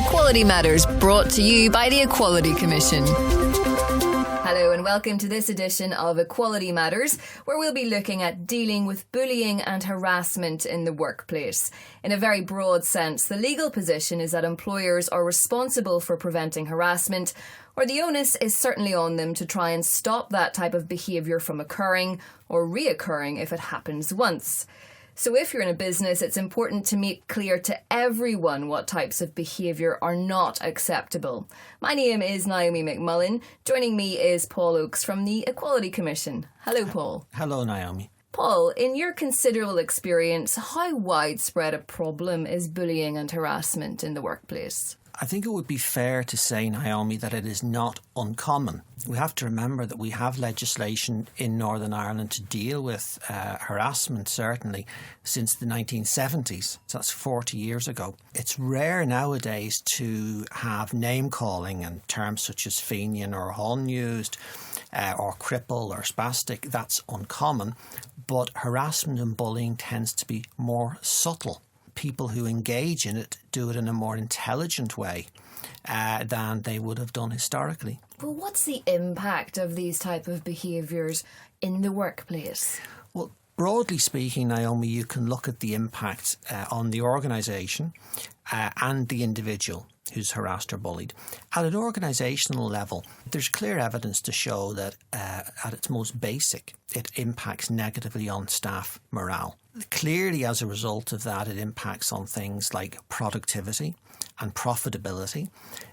Equality Matters, brought to you by the Equality Commission. Hello and welcome to this edition of Equality Matters, where we'll be looking at dealing with bullying and harassment in the workplace. In a very broad sense, the legal position is that employers are responsible for preventing harassment, or the onus is certainly on them to try and stop that type of behaviour from occurring or reoccurring if it happens once. So if you're in a business, it's important to make clear to everyone what types of behaviour are not acceptable. My name is Naomi McMullen. Joining me is Paul Oakes from the Equality Commission. Hello, Paul. Hello, Naomi. Paul, in your considerable experience, how widespread a problem is bullying and harassment in the workplace? I think it would be fair to say, Naomi, that it is not uncommon. We have to remember that we have legislation in Northern Ireland to deal with harassment, certainly, since the 1970s. So that's 40 years ago. It's rare nowadays to have name-calling and terms such as fenian or unused, or cripple or spastic. That's uncommon. But harassment and bullying tends to be more subtle. People who engage in it do it in a more intelligent way than they would have done historically. Well, what's the impact of these type of behaviours in the workplace? Well, broadly speaking, Naomi, you can look at the impact on the organisation and the individual who's harassed or bullied. At an organisational level, there's clear evidence to show that at its most basic, it impacts negatively on staff morale. Clearly, as a result of that, it impacts on things like productivity and profitability,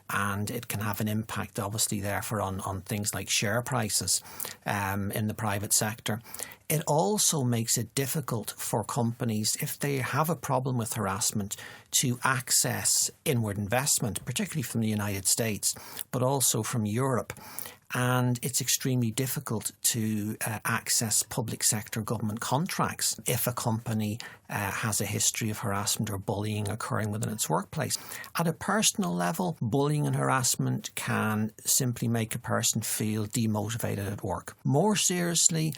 and it can have an impact, obviously, therefore, on things like share prices in the private sector. It also makes it difficult for companies, if they have a problem with harassment, to access inward investment, particularly from the United States, but also from Europe. And it's extremely difficult to access public sector government contracts if a company has a history of harassment or bullying occurring within its workplace. At a personal level, bullying and harassment can simply make a person feel demotivated at work. More seriously,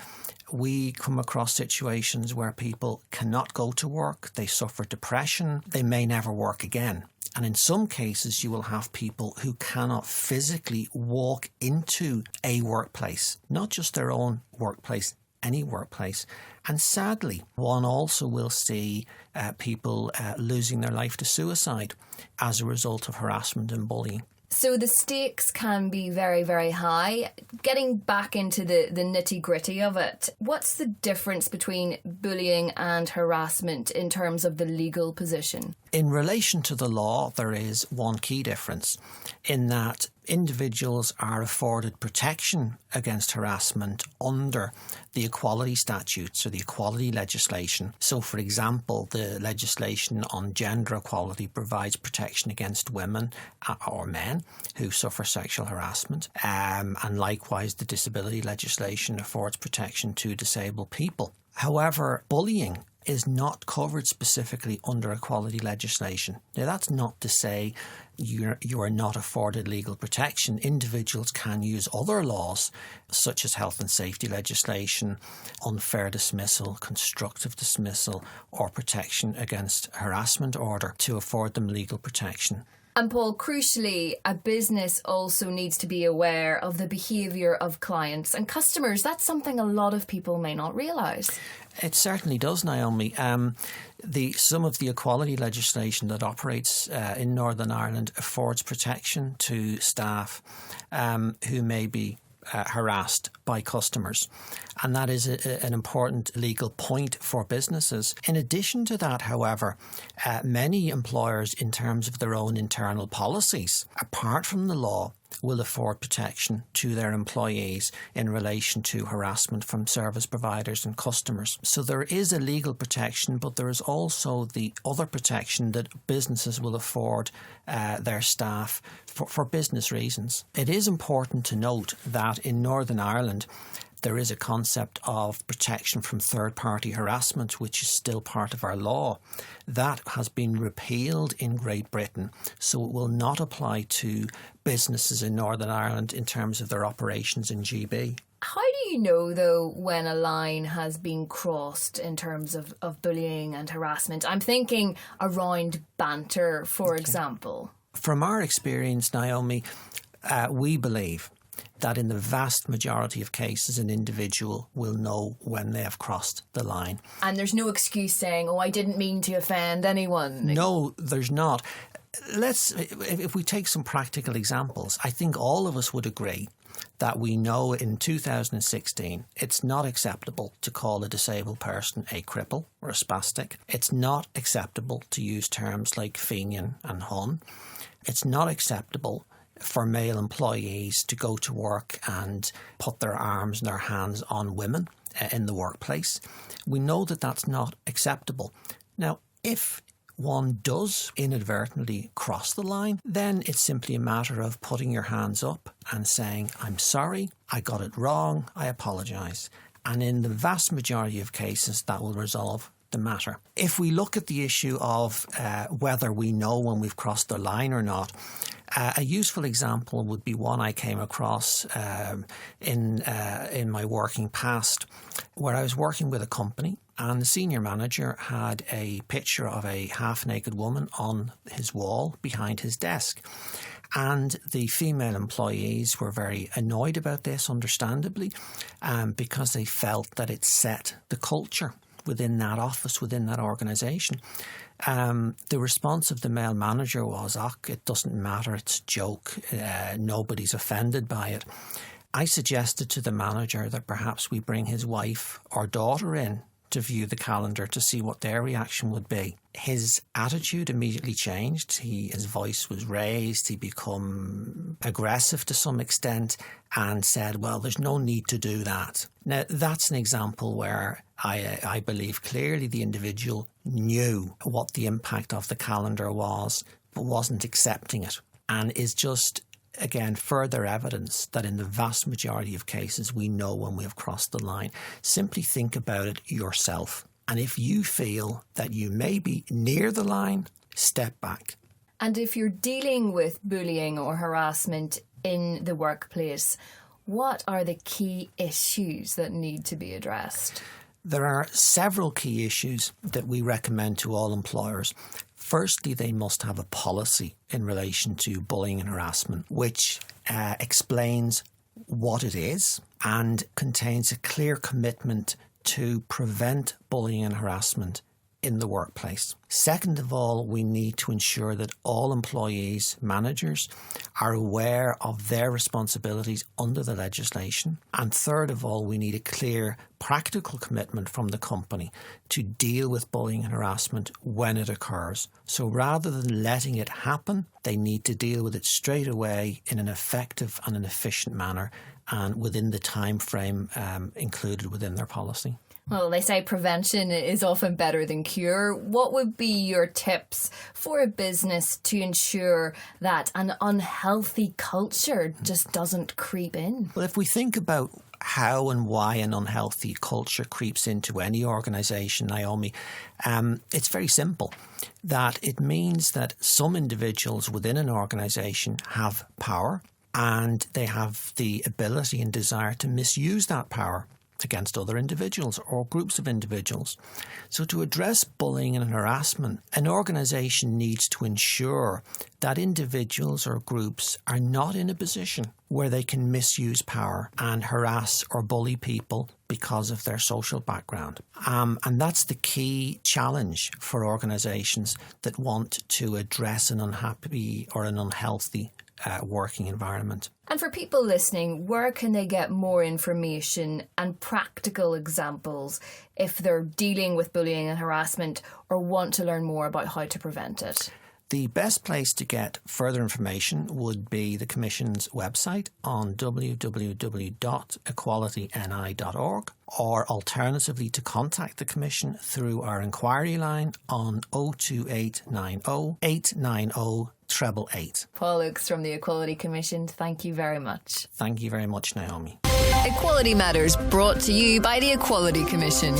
we come across situations where people cannot go to work, they suffer depression, they may never work again. And in some cases, you will have people who cannot physically walk into a workplace, not just their own workplace, any workplace. And sadly, one also will see people losing their life to suicide as a result of harassment and bullying. So the stakes can be very, very high. Getting back into the nitty-gritty of it, what's the difference between bullying and harassment in terms of the legal position? In relation to the law, there is one key difference in that individuals are afforded protection against harassment under the equality statutes or the equality legislation. So, for example, the legislation on gender equality provides protection against women or men who suffer sexual harassment. And likewise, the disability legislation affords protection to disabled people. However, bullying is not covered specifically under equality legislation. Now, that's not to say you are not afforded legal protection. Individuals can use other laws, such as health and safety legislation, unfair dismissal, constructive dismissal, or protection against harassment order to afford them legal protection. And Paul, crucially, a business also needs to be aware of the behaviour of clients and customers. That's something a lot of people may not realise. It certainly does, Naomi. Some of the equality legislation that operates in Northern Ireland affords protection to staff who may be harassed by customers. And that is an important legal point for businesses. In addition to that, however, many employers, in terms of their own internal policies, apart from the law, will afford protection to their employees in relation to harassment from service providers and customers. So there is a legal protection, but there is also the other protection that businesses will afford their staff for business reasons. It is important to note that in Northern Ireland, there is a concept of protection from third-party harassment, which is still part of our law. That has been repealed in Great Britain, so it will not apply to businesses in Northern Ireland in terms of their operations in GB. How do you know, though, when a line has been crossed in terms of bullying and harassment? I'm thinking around banter, for example. From our experience, Naomi, we believe that in the vast majority of cases, an individual will know when they have crossed the line. And there's no excuse saying, I didn't mean to offend anyone. No, there's not. If we take some practical examples, I think all of us would agree that we know in 2016 it's not acceptable to call a disabled person a cripple or a spastic. It's not acceptable to use terms like fenian and hun. It's not acceptable for male employees to go to work and put their arms and their hands on women in the workplace. We know that that's not acceptable. Now, if one does inadvertently cross the line, then it's simply a matter of putting your hands up and saying, I'm sorry, I got it wrong, I apologise. And in the vast majority of cases, that will resolve the matter. If we look at the issue of whether we know when we've crossed the line or not, a useful example would be one I came across in my working past, where I was working with a company and the senior manager had a picture of a half-naked woman on his wall behind his desk. And the female employees were very annoyed about this, understandably, because they felt that it set the culture within that office, within that organisation. The response of the male manager was, it doesn't matter, it's a joke, nobody's offended by it. I suggested to the manager that perhaps we bring his wife or daughter in to view the calendar to see what their reaction would be. His attitude immediately changed. His voice was raised. He became aggressive to some extent and said, well, there's no need to do that. Now, that's an example where I believe clearly the individual knew what the impact of the calendar was, but wasn't accepting it, and is just, again, further evidence that in the vast majority of cases we know when we have crossed the line. Simply think about it yourself. And if you feel that you may be near the line, step back. And if you're dealing with bullying or harassment in the workplace, what are the key issues that need to be addressed? There are several key issues that we recommend to all employers. Firstly, they must have a policy in relation to bullying and harassment, which explains what it is and contains a clear commitment to prevent bullying and harassment in the workplace. Second of all, we need to ensure that all employees, managers, are aware of their responsibilities under the legislation. And third of all, we need a clear practical commitment from the company to deal with bullying and harassment when it occurs. So rather than letting it happen, they need to deal with it straight away in an effective and an efficient manner and within the time frame included within their policy. Well, they say prevention is often better than cure. What would be your tips for a business to ensure that an unhealthy culture just doesn't creep in? Well, if we think about how and why an unhealthy culture creeps into any organisation, Naomi, it's very simple. That it means that some individuals within an organisation have power and they have the ability and desire to misuse that power against other individuals or groups of individuals. So to address bullying and harassment, an organisation needs to ensure that individuals or groups are not in a position where they can misuse power and harass or bully people because of their social background. And that's the key challenge for organisations that want to address an unhappy or an unhealthy working environment. And for people listening, where can they get more information and practical examples if they're dealing with bullying and harassment or want to learn more about how to prevent it? The best place to get further information would be the Commission's website on www.equalityni.org, or alternatively to contact the Commission through our inquiry line on 02890 890 888. Paul Oakes from the Equality Commission, thank you very much. Thank you very much, Naomi. Equality Matters, brought to you by the Equality Commission.